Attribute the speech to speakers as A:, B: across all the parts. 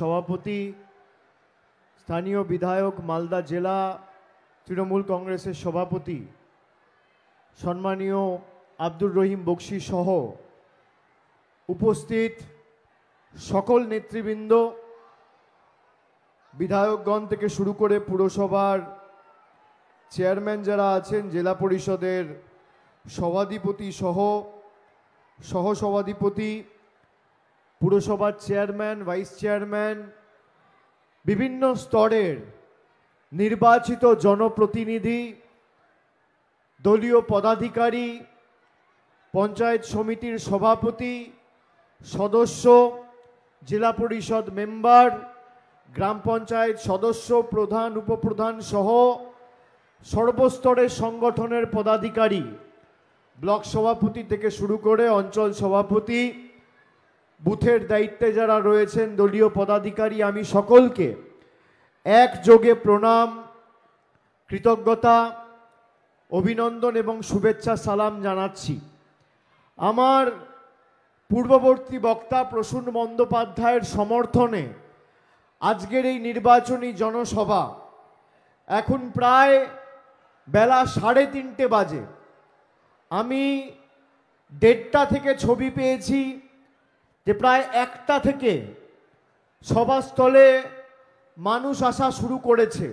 A: সভাপতি, স্থানীয় বিধায়ক, মালদা জেলা তৃণমূল কংগ্রেসের সভাপতি সম্মানীয় আব্দুর রহিম বক্সি সহ উপস্থিত সকল নেতৃবৃন্দ, বিধায়কগণ থেকে শুরু করে পুরসভার চেয়ারম্যান যারা আছেন, জেলা পরিষদের সভাধিপতি সহ সহসভাধিপতি, পুরসভার চেয়ারম্যান, ভাইস চেয়ারম্যান, বিভিন্ন স্তরের নির্বাচিত জনপ্রতিনিধি, দলীয় পদাধিকারী, পঞ্চায়েত সমিতির সভাপতি, সদস্য, জেলা পরিষদ মেম্বার, গ্রাম পঞ্চায়েত সদস্য, প্রধান, উপপ্রধান সহ সর্বস্তরের সংগঠনের পদাধিকারী, ব্লক সভাপতি থেকে শুরু করে অঞ্চল সভাপতি, বুথের দায়িত্বে যারা রয়েছেন দলীয় পদাধিকারী, আমি সকলকে একযোগে প্রণাম, কৃতজ্ঞতা, অভিনন্দন এবং শুভেচ্ছা সালাম জানাচ্ছি। আমার পূর্ববর্তী বক্তা প্রসূন বন্দ্যোপাধ্যায়ের সমর্থনে আজকের এই নির্বাচনী জনসভা, এখন প্রায় বেলা 3:30 বাজে। আমি 1:30 থেকে ছবি পেয়েছি যে প্রায় 1টা থেকে সভাস্থলে মানুষ আসা শুরু করেছে।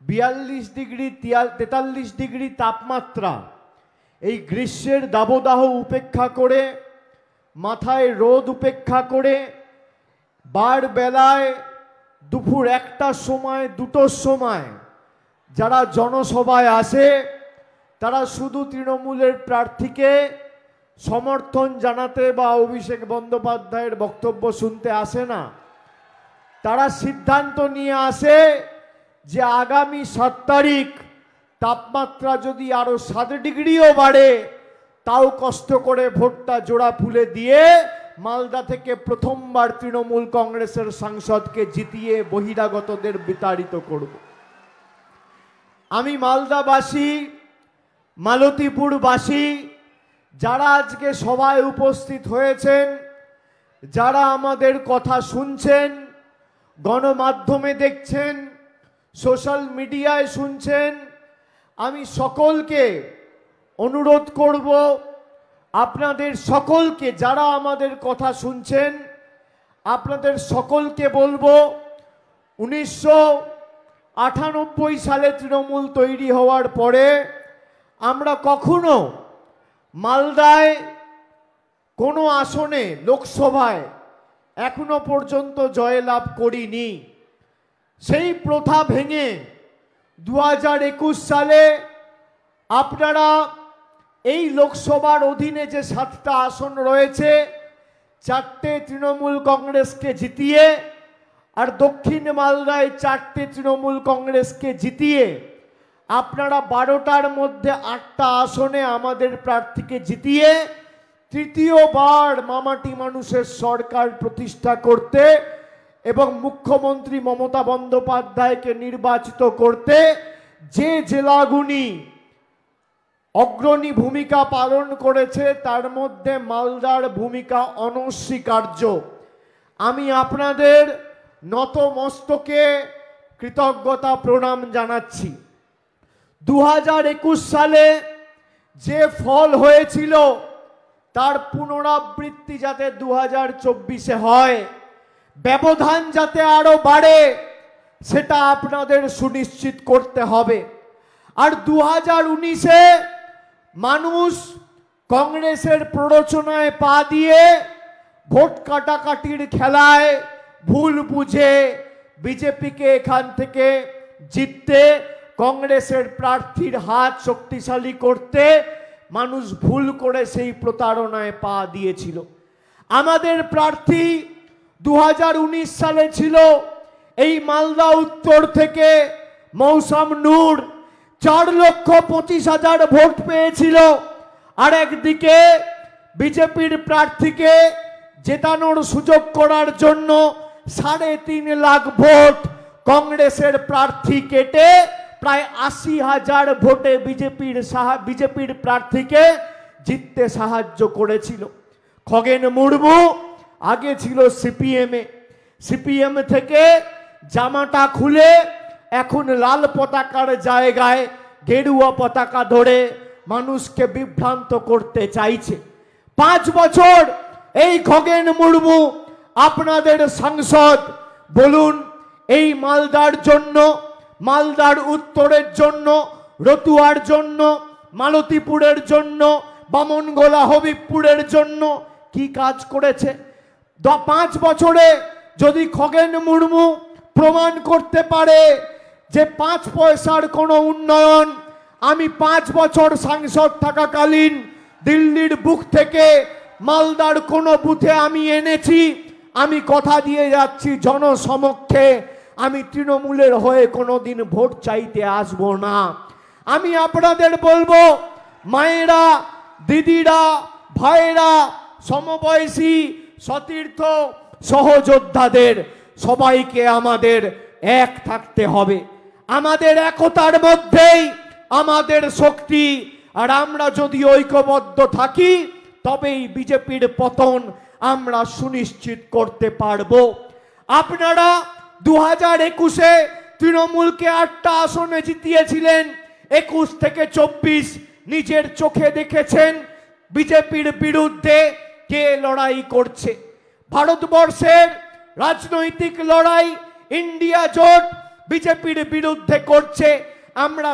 A: 42 ডিগ্রি 43 ডিগ্রি তাপমাত্রা, এই গ্রীষ্মের দাবদাহ উপেক্ষা করে, মাথায় রোদ উপেক্ষা করে, বার বেলায় দুপুর 1টার সময় 2টোর সময় যারা জনসভায় আসে তারা শুধু তৃণমূলের প্রার্থীকে সমর্থন জানাতে বা অভিষেক বন্দ্যোপাধ্যায়ের বক্তব্য শুনতে আসে না, তারা সিদ্ধান্ত নিয়ে আসে যে আগামী 7 তারিখ তাপমাত্রা যদি আরো 7 ডিগ্রিও বাড়ে তাও কষ্ট করে ভোটটা জোড়া ফুলে দিয়ে মালদা থেকে প্রথমবার তৃণমূল কংগ্রেসের সাংসদকে জিতিয়ে বহিরাগতদের বিতাড়িত করব। আমি মালদাবাসী, মালতীপুরবাসী, যারা আজকে সভায় উপস্থিত হয়েছেন, যারা আমাদের কথা শুনছেন, গণমাধ্যমে দেখছেন, সোশ্যাল মিডিয়ায় শুনছেন, আমি সকলকে অনুরোধ করব, আপনাদের সকলকে, যারা আমাদের কথা শুনছেন, আপনাদের সকলকে বলবো, 1998 সালে তৃণমূল তৈরি হওয়ার পরে আমরা কখনো মালদায় কোনো আসনে লোকসভায় এখনো পর্যন্ত জয়লাভ করিনি। সেই প্রথা ভেঙে 2021 সালে আপনারা এই লোকসভার অধীনে যে 7টা আসন রয়েছে, 4টে তৃণমূল কংগ্রেসকে জিতিয়ে, আর দক্ষিণ মালদায় 4টে তৃণমূল কংগ্রেসকে জিতিয়ে আপনারা 12টার মধ্যে 8টা আসনে আমাদের প্রার্থীকে জিতিয়ে তৃতীয়বার মামাটি মানুষের সরকার প্রতিষ্ঠা করতে এবং মুখ্যমন্ত্রী মমতা বন্দ্যোপাধ্যায়কে নির্বাচিত করতে যে জেলাগুলি অগ্রণী ভূমিকা পালন করেছে তার মধ্যে মালদার ভূমিকা অনস্বীকার্য। আমি আপনাদের নতমস্তকে কৃতজ্ঞতা প্রণাম জানাচ্ছি। 2021 সালে যে ফল হয়েছিল তার পুনরাবৃত্তি যাতে 2024-এ হয়, ব্যবধান যাতে আরো বাড়ে, সেটা আপনাদের সুনিশ্চিত করতে হবে। আর 2019-এ মানুষ কংগ্রেসের প্ররোচনায় পা দিয়ে ভোট কাটাকাটির খেলায় ভুল বুঝে বিজেপিকে এখান থেকে জিততে, কংগ্রেসের প্রার্থীর হাত শক্তিশালী করতে মানুষ ভুল করে সেই প্রতারণায় পা দিয়েছিল। আমাদের প্রার্থী 2019 সালে ছিল এই মালদা উত্তর থেকে মৌসাম নূর, 4,25,000 ভোট পেয়েছিল। আর একদিকে বিজেপির প্রার্থীকে জেতানোর সুযোগ করার জন্য 3.5 লাখ ভোট কংগ্রেসের প্রার্থী কেটে প্রায় 80,000 ভোটে বিজেপির প্রার্থীকে জিততে সাহায্য করেছিল। খগেন মুর্মু আগে ছিল সিপিএমে,
B: সিপিএম থেকে জামাটা খুলে এখন লাল পতাকার জায়গায় গেরুয়া পতাকা ধরে মানুষকে বিভ্রান্ত করতে চাইছে। 5 বছর এই খগেন মুর্মু আপনাদের সাংসদ, বলুন এই মালদার জন্য, মালদার উত্তরের জন্য, রতুয়ার জন্য, মালতীপুরের জন্য, বামনগোলা হবিবপুরের জন্য কি কাজ করেছে? 5 বছরে যদি খগেন মুর্মু প্রমাণ করতে পারে যে 5 পয়সার কোনো উন্নয়ন আমি 5 বছর সাংসদ থাকাকালীন দিল্লির বুক থেকে মালদার কোনো বুথে আমি এনেছি, আমি কথা দিয়ে যাচ্ছি জনসমক্ষে আমি তৃণমূলের হয়ে কোনোদিন ভোট চাইতে আসব না। আমি আপনাদের বলবো, মায়েরা, দিদিরা, ভাইরা, সমবয়সী, সতীর্থ, সহযোদ্ধাদের সবাইকে আমাদের এক থাকতে হবে। আমাদের একতার মধ্যেই আমাদের শক্তি, আর আমরা যদি ঐক্যবদ্ধ থাকি তবেই বিজেপির পতন আমরা সুনিশ্চিত করতে পারবো। আপনারা 2021-এ তৃণমূলকে 8টা আসনে জিতিয়েছিলেন, 21 থেকে 24 নিজের চোখে দেখেছেন বিজেপির বিরুদ্ধে কে লড়াই করছে। ভারতবর্ষের রাজনৈতিক লড়াই ইন্ডিয়া জোট বিজেপির বিরুদ্ধে করছে। আমরা